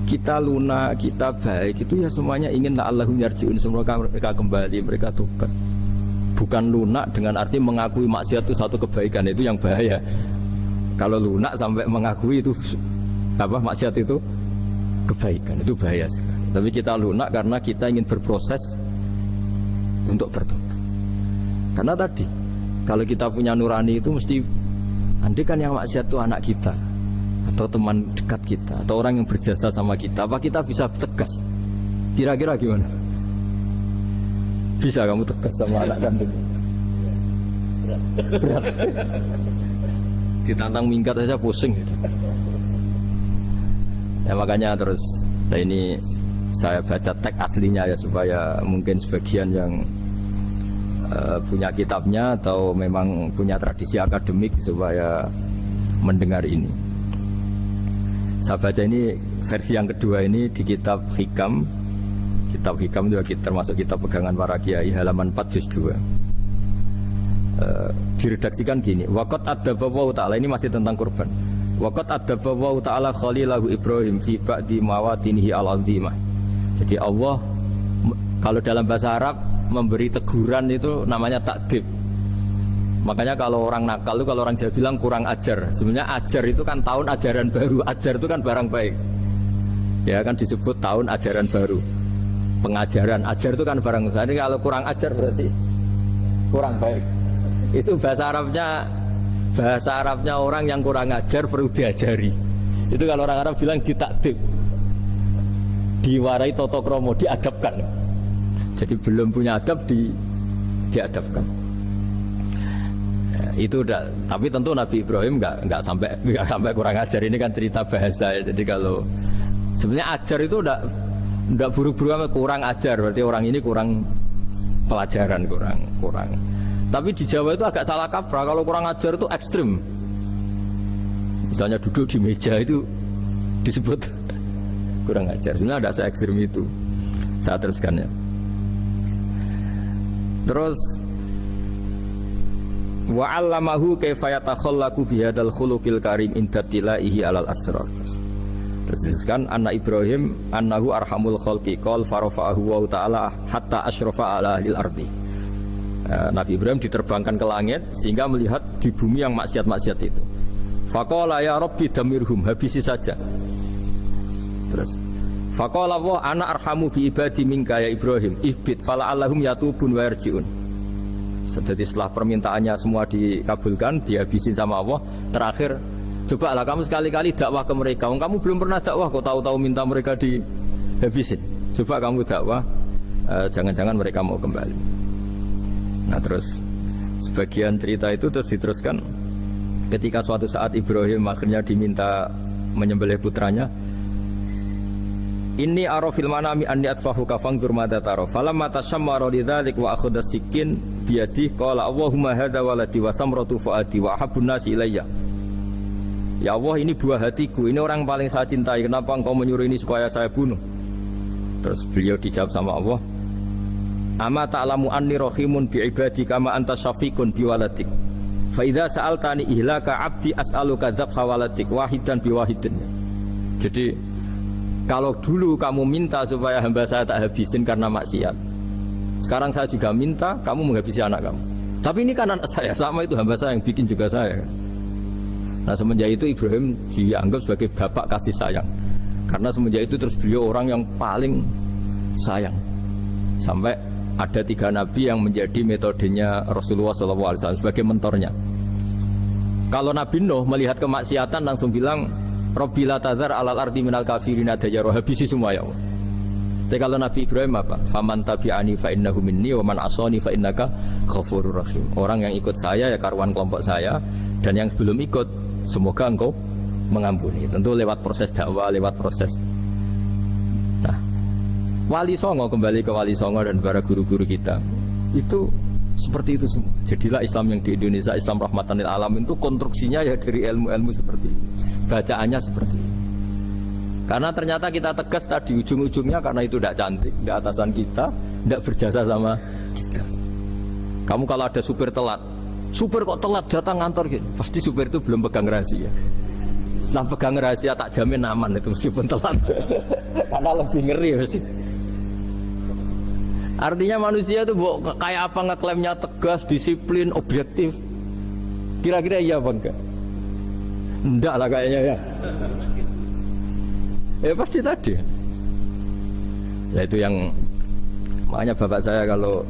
kita lunak, kita baik itu ya semuanya ingin la'allahum yarji'un, semoga mereka kembali, mereka tobat. Bukan lunak dengan arti mengakui maksiat itu satu kebaikan, itu yang bahaya. Kalau lunak sampai mengakui itu maksiat itu kebaikan, itu bahaya sekali. Tapi kita lunak karena kita ingin berproses untuk bertobat. Karena tadi kalau kita punya nurani itu mesti, andai kan yang maksiat itu anak kita atau teman dekat kita atau orang yang berjasa sama kita, apa kita bisa tegas? Kira-kira gimana? Bisa kamu tegas sama anak kandung? Berat. Ditantang minggat saja pusing. Ya makanya terus, nah ini saya baca teks aslinya ya supaya mungkin sebagian yang punya kitabnya atau memang punya tradisi akademik supaya mendengar ini. Saya baca ini versi yang kedua ini di kitab Hikam. Kitab Hikam juga termasuk kitab pegangan para kiai, halaman 4 juz 2. Diredaksikan gini, waqat adzabahu ta'ala, ini masih tentang kurban. Waqat adzabahu ta'ala khalilahu Ibrahim fi ba'di mawatinihi al-azimah. Jadi Allah kalau dalam bahasa Arab memberi teguran itu namanya takdib. Makanya kalau orang nakal itu, kalau orang Jawa bilang kurang ajar. Sebenarnya ajar itu kan tahun ajaran baru. Ajar itu kan barang baik. Ya kan disebut tahun ajaran baru. Pengajaran, ajar itu kan barang baik. Jadi kalau kurang ajar berarti kurang baik. Itu bahasa Arabnya orang yang kurang ajar perlu diajari. Itu kalau orang Arab bilang ditakdib, diwarai toto kromo, diadabkan. Jadi belum punya adab diadabkan. Ya, itu udah. Tapi tentu Nabi Ibrahim nggak sampai kurang ajar. Ini kan cerita bahasa ya. Jadi kalau sebenarnya ajar itu udah buru-buru kurang ajar, berarti orang ini kurang pelajaran, kurang. Tapi di Jawa itu agak salah kaprah. Kalau kurang ajar itu ekstrim. Misalnya duduk di meja itu disebut kurang ajar. Sebenarnya ada se-ekstrim itu. Saya teruskan ya. Terus wa 'allamahu kaifa yatakhallaqu bihadzal khuluqil karim inda tilaihi alal asrar. Terus disebutkan anna Ibrahim annahu arhamul khalqi qol farafa'ahu wa ta'ala hatta asyrafa ala ahli ardi. Nabi Ibrahim diterbangkan ke langit sehingga melihat di bumi yang maksiat-maksiat itu. Faqala ya rabbi damirhum, habisi saja. Terus faqala wa ana arhamu bi ibadi minka ya Ibrahim ihbit fala allahum yatubun wa yarjiun. Jadi setelah permintaannya semua dikabulkan, dihabisin sama Allah, terakhir cobalah kamu sekali-kali dakwah ke mereka. Kamu belum pernah dakwah kok tahu-tahu minta mereka dihabisin. Coba kamu dakwah, jangan-jangan mereka mau kembali. Nah terus sebagian cerita itu terus diteruskan ketika suatu saat Ibrahim akhirnya diminta menyembelih putranya. Inni arafil manami anni atfahu kafangdur mata taro falamma tashammara lidzalik wa akhadha sikin biyadi qala Allahumma hadza waladi wa samratu fuadi wa habbun nasi ilayya. Ya Allah, ini buah hatiku, ini orang paling saya cintai, kenapa engkau menyuruh ini supaya saya bunuh? Terus beliau dijawab sama Allah, ama ta'lamu anni rahimun bi ibadi kama anta syafiqun bi waladik fa idza sa'altani ihlaka abdi as'aluka dzabha waladik wahidan bi wahidin. Jadi kalau dulu kamu minta supaya hamba saya tak habisin karena maksiat, sekarang saya juga minta kamu menghabisi anak kamu. Tapi ini kan anak saya, sama itu hamba saya yang bikin juga saya. Nah semenjak itu Ibrahim dianggap sebagai bapak kasih sayang. Karena semenjak itu terus beliau orang yang paling sayang. Sampai ada 3 nabi yang menjadi metodenya Rasulullah SAW sebagai mentornya. Kalau Nabi Nuh melihat kemaksiatan langsung bilang, Rabbi la tazar alal ardi minal kafirina dayara, habisi semua ya Allah. Tapi kalau Nabi Ibrahim apa? Faman tabi'ani fa innahu minni wa man asani fa innaka ghafurur rahim. Orang yang ikut saya ya karuan kelompok saya, dan yang belum ikut semoga engkau mengampuni. Tentu lewat proses dakwah, lewat proses. Nah, Wali Songo, kembali ke Wali Songo dan para guru-guru kita, itu seperti itu semua. Jadilah Islam yang di Indonesia, Islam rahmatan lil alamin, itu konstruksinya ya dari ilmu-ilmu seperti ini, bacaannya seperti ini. Karena ternyata kita tegas tadi ujung-ujungnya karena itu tidak cantik, tidak atasan kita, tidak berjasa sama kita. Kamu kalau ada supir telat, supir kok telat datang kantor gitu, pasti supir itu belum pegang rahasia. Setelah pegang rahasia tak jamin aman itu meskipun telat. Karena lebih ngeri pasti. Artinya manusia itu kayak apa ngeklaimnya tegas, disiplin, objektif. Kira-kira iya apa enggak? Enggak lah kayaknya ya. Ya pasti tadi. Ya itu yang makanya bapak saya kalau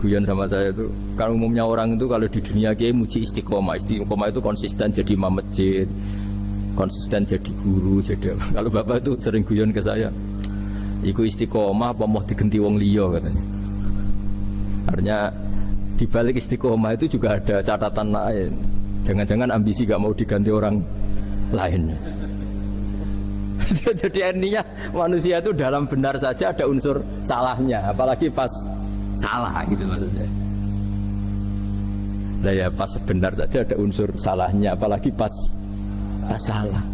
guyon sama saya itu, kalau umumnya orang itu kalau di dunia kiai muji istiqomah. Istiqomah itu konsisten jadi imam masjid, konsisten jadi guru, jadi kalau bapak itu sering guyon ke saya, iku istiqomah apa mau diganti wong liya katanya. Artinya di balik istiqomah itu juga ada catatan lain. Jangan-jangan ambisi gak mau diganti orang lain. Jadi artinya manusia itu dalam benar saja ada unsur salahnya, apalagi pas salah gitu maksudnya. Nah ya pas benar saja ada unsur salahnya, apalagi pas salah.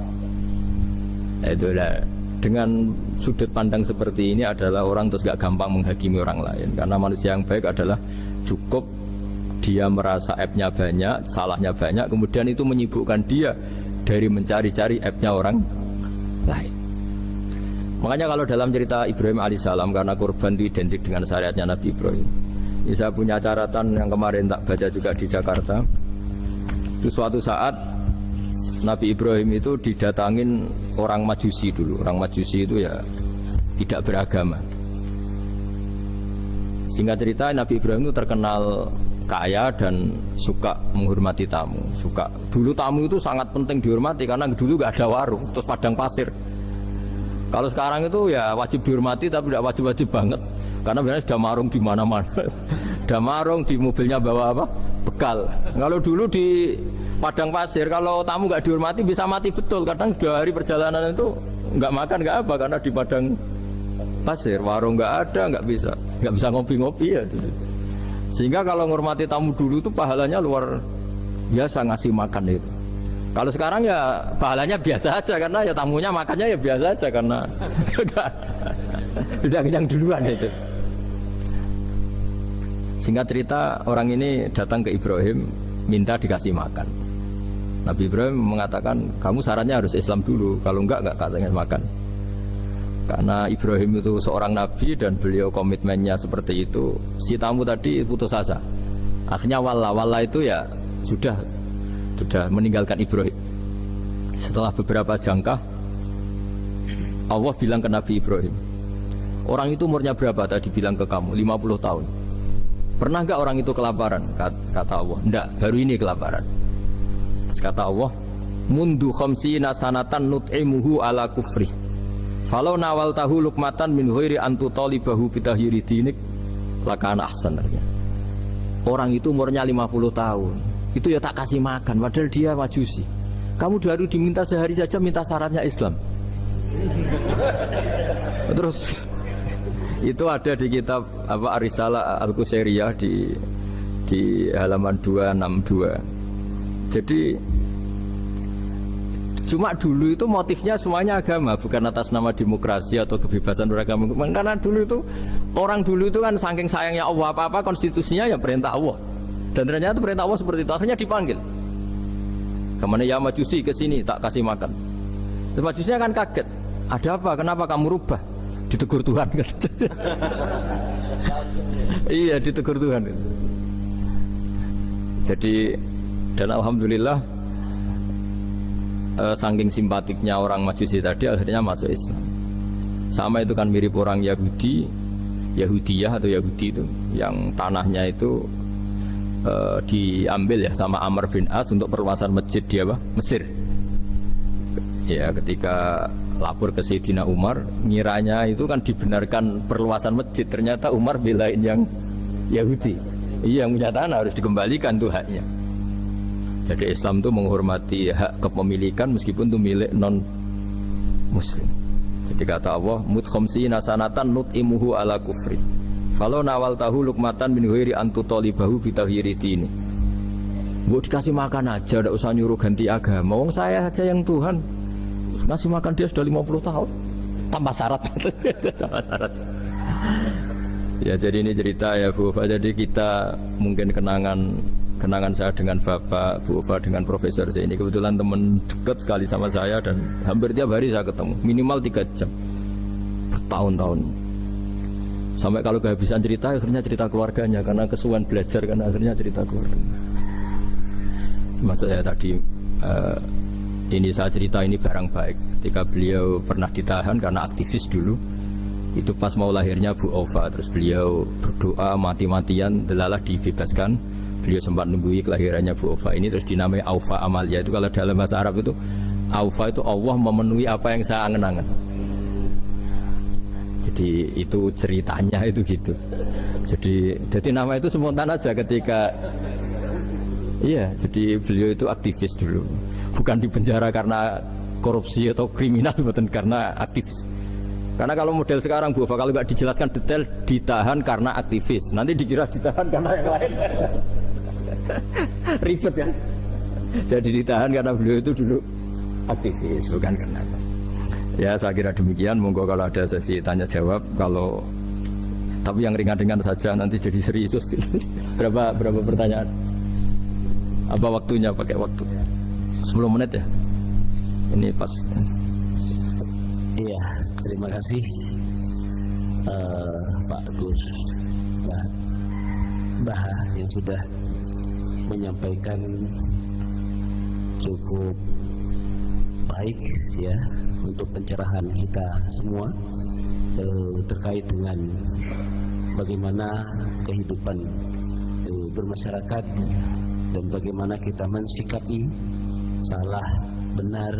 Itulah. Dengan sudut pandang seperti ini adalah orang terus gak gampang menghakimi orang lain. Karena manusia yang baik adalah cukup dia merasa aibnya banyak, salahnya banyak, kemudian itu menyibukkan dia dari mencari-cari aibnya orang lain. Makanya kalau dalam cerita Ibrahim alaihissalam, karena kurban itu identik dengan syariatnya Nabi Ibrahim, ini saya punya catatan yang kemarin tak baca juga di Jakarta. Itu suatu saat Nabi Ibrahim itu didatangin orang Majusi dulu. Orang Majusi itu ya tidak beragama. Singkat cerita Nabi Ibrahim itu terkenal kaya dan suka menghormati tamu. Dulu tamu itu sangat penting dihormati karena dulu gak ada warung, terus padang pasir. Kalau sekarang itu ya wajib dihormati tapi tidak wajib-wajib banget. Karena biasanya sudah marung di mana-mana. Sudah marung di mobilnya bawa apa? Bekal. Kalau dulu di padang pasir, kalau tamu nggak dihormati bisa mati betul. Kadang 2 hari perjalanan itu nggak makan nggak apa karena di padang pasir, warung nggak ada, nggak bisa ngopi-ngopi ya. Sehingga kalau menghormati tamu dulu itu pahalanya luar biasa ngasih makan itu. Kalau sekarang ya pahalanya biasa aja karena ya tamunya makannya ya biasa aja karena tidak yang duluan itu. Singkat cerita orang ini datang ke Ibrahim minta dikasih makan. Nabi Ibrahim mengatakan kamu syaratnya harus Islam dulu, kalau enggak katanya makan. Karena Ibrahim itu seorang nabi dan beliau komitmennya seperti itu. Si tamu tadi putus asa. Akhirnya walla itu ya sudah meninggalkan Ibrahim. Setelah beberapa jangkah Allah bilang ke Nabi Ibrahim, orang itu umurnya berapa tadi bilang ke kamu? 50 tahun. Pernah enggak orang itu kelaparan? Kata Allah, enggak, baru ini kelaparan. Terus kata Allah, mundu khamsina sanatan nut'imuhu ala kufri falau nawal tahu lukmatan min ghairi antu talibahu bitahiri dinik lakana ahsan. Orang itu umurnya 50 tahun itu ya tak kasih makan padahal dia Majusi. Kamu baru diminta sehari saja minta syaratnya Islam. Terus itu ada di kitab apa Ar-Risalah Al-Qusairiyah di halaman 262. Jadi cuma dulu itu motifnya semuanya agama, bukan atas nama demokrasi atau kebebasan beragama. Karena dulu itu orang dulu itu kan saking sayangnya Allah, apa-apa konstitusinya ya perintah Allah. Dan ternyata perintah Allah seperti itu. Akhirnya dipanggil. Kemana ya Majusi ke sini tak kasih makan. Terus Majusi kan kaget. Ada apa? Kenapa kamu rubah? Ditegur Tuhan. Iya, ditegur Tuhan. Jadi dan alhamdulillah saking simpatiknya orang Majusi tadi akhirnya masuk Islam. Sama itu kan mirip orang Yahudi, Yahudiyah atau Yahudi itu yang tanahnya itu diambil ya sama Amr bin As untuk perluasan masjid di apa? Mesir. Ya ketika lapor ke Sayyidina Umar, ngiranya itu kan dibenarkan perluasan masjid, ternyata Umar belain yang Yahudi. Iya, yang punya tanah harus dikembalikan tuh haknya. Jadi Islam itu menghormati hak kepemilikan meskipun itu milik non Muslim. Jadi kata Allah, mut khamsina sanatan nut'imuhu ala kufri. Kalau nawal tahu lukmatan min ghairi antu tolibahu bitahiri dini. Bu dikasih makan aja, tidak usah nyuruh ganti agama. Wong saya saja yang Tuhan ngasih makan dia sudah 50 tahun. Tambah syarat. Tambah syarat. Ya jadi ini cerita ya Bu Ufa. Jadi kita mungkin kenangan saya dengan Bapak, Bu Ufa dengan Profesor saya ini kebetulan teman dekat sekali sama saya dan hampir tiap hari saya ketemu minimal 3 jam bertahun-tahun. Sampai kalau kehabisan cerita akhirnya cerita keluarganya karena kesuwen belajar karena akhirnya cerita keluarga. Maksud saya tadi ini saya cerita ini barang baik ketika beliau pernah ditahan karena aktivis dulu. Itu pas mau lahirnya Bu Ova, terus beliau berdoa mati-matian delalah dibebaskan. Beliau sempat nunggu kelahirannya Bu Ova ini terus dinamai Aufa Amalia. Itu kalau dalam bahasa Arab itu Aufa itu Allah memenuhi apa yang saya angen-angen. Jadi itu ceritanya itu gitu. Jadi nama itu spontan aja ketika iya, jadi beliau itu aktivis dulu. Bukan di penjara karena korupsi atau kriminal, bukan karena aktivis. Karena kalau model sekarang Bu, kalau nggak dijelaskan detail ditahan karena aktivis, nanti dikira ditahan karena yang lain. Ribet kan? Jadi ditahan karena beliau itu dulu aktivis, bukan karena apa. Ya saya kira demikian. Monggo kalau ada sesi tanya jawab, kalau tapi yang ringan-ringan saja nanti jadi serius. berapa pertanyaan? Apa waktunya? Pakai waktu 10 menit ya? Ini pas. Iya, terima kasih Pak Gus Baha yang sudah menyampaikan cukup baik ya untuk pencerahan kita semua terkait dengan bagaimana kehidupan bermasyarakat dan bagaimana kita mensikapi salah benar.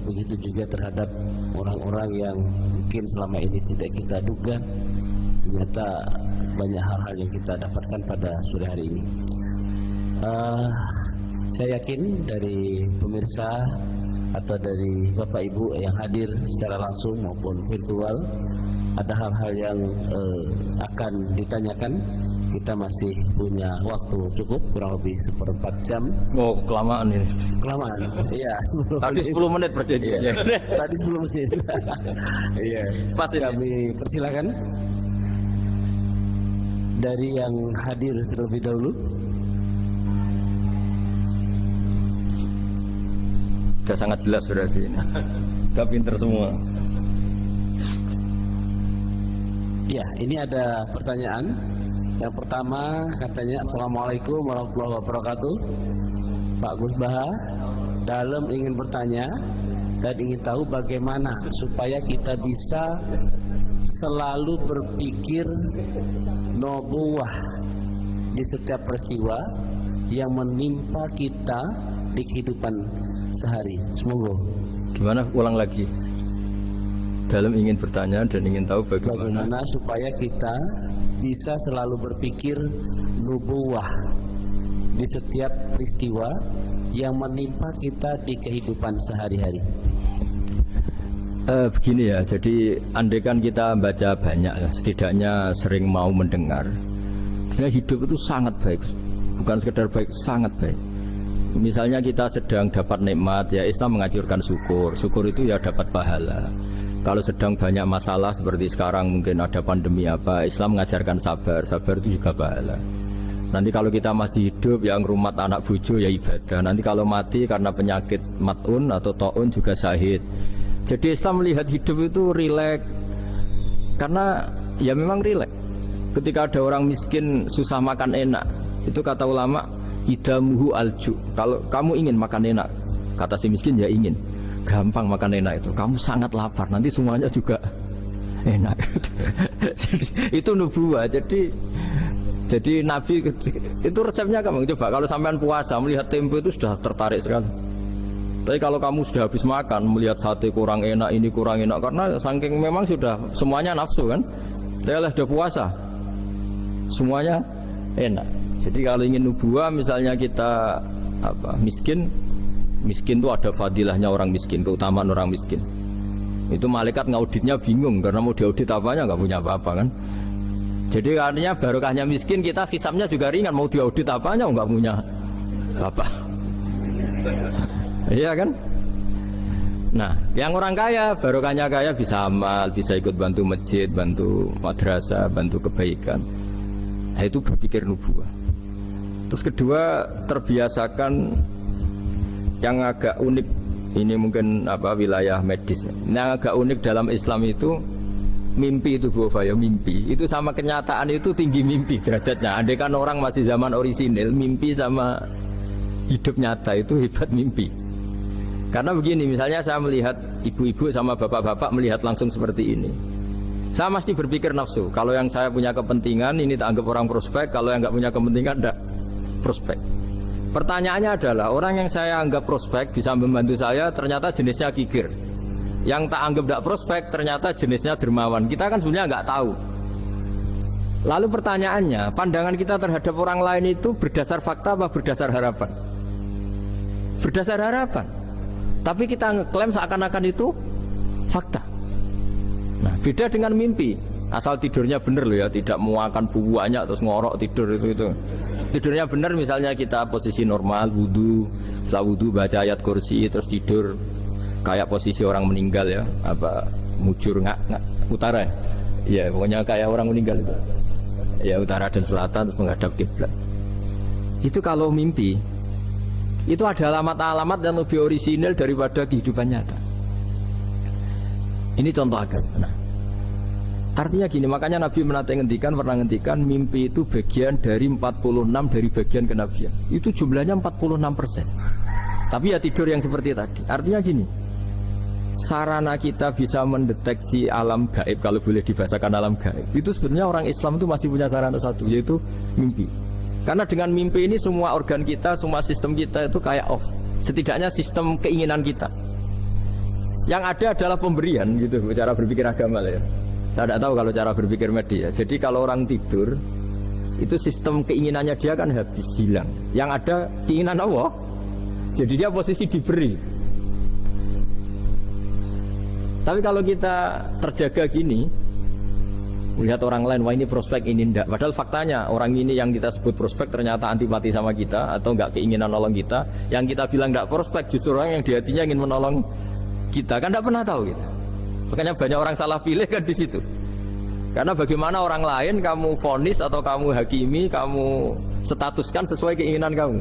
Begitu juga terhadap orang-orang yang mungkin selama ini tidak kita duga, ternyata banyak hal-hal yang kita dapatkan pada sore hari ini. Saya yakin dari pemirsa atau dari Bapak Ibu yang hadir secara langsung maupun virtual ada hal-hal yang akan ditanyakan. Kita masih punya waktu cukup kurang lebih 1/4 jam. Oh kelamaan ini. Kelamaan, iya. Tadi 10 menit perjanjiannya. Tadi 10 menit. Iya. Pas ini. Kami persilakan dari yang hadir terlebih dahulu. Sudah sangat jelas sudah ini. Sudah pinter semua. Ya, ini ada pertanyaan. Yang pertama katanya, Assalamualaikum warahmatullahi wabarakatuh. Pak Gus Baha, dalam ingin bertanya dan ingin tahu bagaimana supaya kita bisa selalu berpikir nubuwah di setiap peristiwa yang menimpa kita di kehidupan sehari. Semoga. Gimana? Ulang lagi. Dalam ingin bertanya dan ingin tahu bagaimana supaya kita bisa selalu berpikir nubuwah di setiap peristiwa yang menimpa kita di kehidupan sehari-hari. Begini ya, jadi andaikan kita baca banyak, setidaknya sering mau mendengar, ya hidup itu sangat baik, bukan sekedar baik, sangat baik. Misalnya kita sedang dapat nikmat, ya Islam menganjurkan syukur, syukur itu ya dapat pahala. Kalau sedang banyak masalah seperti sekarang mungkin ada pandemi apa, Islam mengajarkan sabar, sabar itu juga pahala. Nanti kalau kita masih hidup yang ngrumat anak bojo ya ibadah. Nanti kalau mati karena penyakit mat'un atau ta'un juga syahid. Jadi Islam melihat hidup itu rileks. Karena ya memang rileks. Ketika ada orang miskin susah makan enak, itu kata ulama idamuhu alju. Kalau kamu ingin makan enak, Kata si miskin ya ingin. Gampang makan enak itu. Kamu sangat lapar, nanti semuanya juga enak. Jadi, itu nubuah. Jadi Nabi itu resepnya kamu coba kalau sampean puasa melihat tempe itu sudah tertarik sekali. Tapi kalau kamu sudah habis makan melihat sate kurang enak, ini kurang enak karena saking memang sudah semuanya nafsu kan. Dia sudah puasa. Semuanya enak. Jadi kalau ingin nubuah misalnya kita miskin itu ada fadilahnya orang miskin, keutamaan orang miskin. Itu malaikat ngauditnya bingung karena mau diaudit apanya nggak punya apa-apa kan. Jadi artinya barokahnya miskin kita hisabnya juga ringan, mau diaudit apanya nggak punya apa. Iya kan? Nah, yang orang kaya barokahnya kaya bisa amal, bisa ikut bantu masjid, bantu madrasah, bantu kebaikan. Nah, itu berpikir nubuah. Terus kedua terbiasakan yang agak unik, ini mungkin wilayah medis. Yang agak unik dalam Islam itu mimpi itu Bu Fayo, mimpi itu sama kenyataan itu tinggi mimpi derajatnya. Andai kan orang masih zaman orisinil, mimpi sama hidup nyata itu hebat mimpi. Karena begini, misalnya saya melihat ibu-ibu sama bapak-bapak melihat langsung seperti ini. Saya mesti berpikir nafsu. Kalau yang saya punya kepentingan ini tak anggap orang prospek, kalau yang nggak punya kepentingan tidak prospek. Pertanyaannya adalah orang yang saya anggap prospek bisa membantu saya ternyata jenisnya kikir. Yang tak anggap tidak prospek ternyata jenisnya dermawan. Kita kan sebenarnya nggak tahu. Lalu pertanyaannya, pandangan kita terhadap orang lain itu berdasar fakta apa berdasar harapan? Berdasar harapan. Tapi kita ngeklaim seakan-akan itu fakta. Nah, beda dengan mimpi. Asal tidurnya benar loh ya, tidak muakan banyak terus ngorok tidur itu. Tidurnya benar misalnya kita posisi normal, wudu, setelah wudu baca ayat kursi terus tidur kayak posisi orang meninggal ya, mujur ngak utara ya. Ya, pokoknya kayak orang meninggal itu. Ya, utara dan selatan terus menghadap kiblat. Itu kalau mimpi. Itu ada alamat-alamat yang lebih orisinal daripada kehidupan nyata. Ini contoh agar. Nah, artinya gini, makanya Nabi pernah ngendikan mimpi itu bagian dari 46 dari bagian kenabian. Itu jumlahnya 46%. Tapi ya tidur yang seperti tadi. Artinya gini, sarana kita bisa mendeteksi alam gaib, kalau boleh dibahasakan alam gaib, itu sebenarnya orang Islam itu masih punya sarana satu, yaitu mimpi. Karena dengan mimpi ini semua organ kita, semua sistem kita itu kayak off. Setidaknya sistem keinginan kita. Yang ada adalah pemberian gitu, cara berpikir agama lah ya. Saya tidak tahu kalau cara berpikir media. Jadi kalau orang tidur, itu sistem keinginannya dia kan habis, hilang. Yang ada keinginan Allah. Jadi dia posisi diberi. Tapi kalau kita terjaga gini, melihat orang lain, wah ini prospek, ini enggak. Padahal faktanya orang ini yang kita sebut prospek ternyata antipati sama kita atau enggak keinginan nolong kita. Yang kita bilang enggak prospek justru orang yang di hatinya ingin menolong kita. Kan enggak pernah tahu kita. Makanya banyak orang salah pilih kan di situ. Karena bagaimana orang lain kamu vonis atau kamu hakimi, kamu statuskan sesuai keinginan kamu.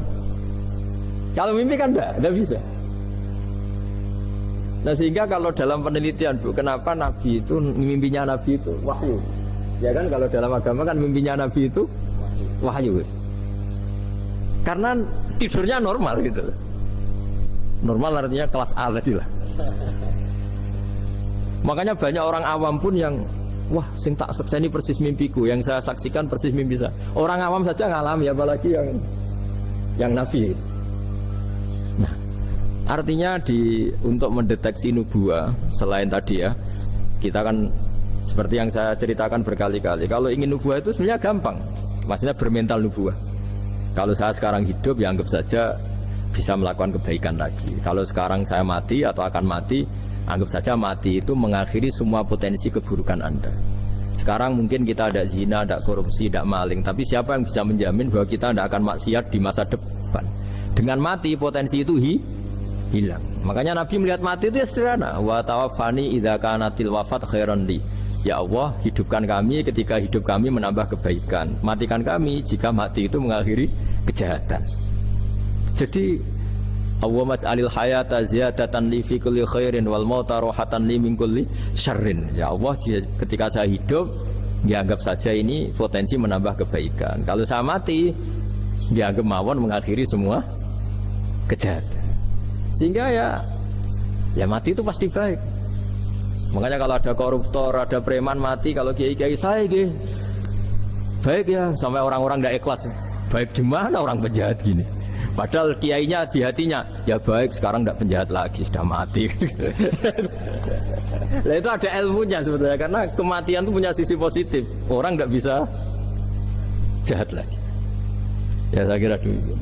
Kalau mimpi kan enggak bisa. Nah sehingga kalau dalam penelitian Bu, kenapa Nabi itu, mimpinya Nabi itu wahyu. Ya kan kalau dalam agama kan mimpinya Nabi itu wahyu. Karena tidurnya normal gitu. Normal artinya kelas A tadi lah. Makanya banyak orang awam pun yang wah sing tak sekseni persis mimpiku, yang saya saksikan persis mimpi saya. Orang awam saja ngalami apalagi yang Nabi. Nah, artinya untuk mendeteksi nubuah selain tadi ya, kita kan seperti yang saya ceritakan berkali-kali, kalau ingin nubuah itu sebenarnya gampang, maksudnya bermental nubuah. Kalau saya sekarang hidup ya anggap saja bisa melakukan kebaikan lagi. Kalau sekarang saya mati atau akan mati, anggap saja mati itu mengakhiri semua potensi keburukan Anda. Sekarang mungkin kita ada zina, ada korupsi, ada maling, tapi siapa yang bisa menjamin bahwa kita tidak akan maksiat di masa depan? Dengan mati potensi itu hilang. Makanya Nabi melihat mati itu ya sederhana, wa tawaffani idza kanatil wafat khairan li. Ya Allah, hidupkan kami ketika hidup kami menambah kebaikan. Matikan kami jika mati itu mengakhiri kejahatan. Jadi Allahumma ij'alil hayata ziyadatan li fi kulli khairin wal mauta rohatan li min kulli syarrin. Ya Allah, ketika saya hidup dianggap saja ini potensi menambah kebaikan. Kalau saya mati dianggap mawon mengakhiri semua kejahatan. Sehingga ya mati itu pasti baik. Makanya kalau ada koruptor, ada preman mati, kalau kiai-kiai saya gitu baik ya, sampai orang-orang tidak ikhlas. Baik di mana orang penjahat gini? Padahal kiainya di hatinya ya baik, sekarang tidak penjahat lagi, sudah mati. Nah itu ada ilmunya sebetulnya, karena kematian itu punya sisi positif. Orang tidak bisa jahat lagi. Ya saya kira dulu.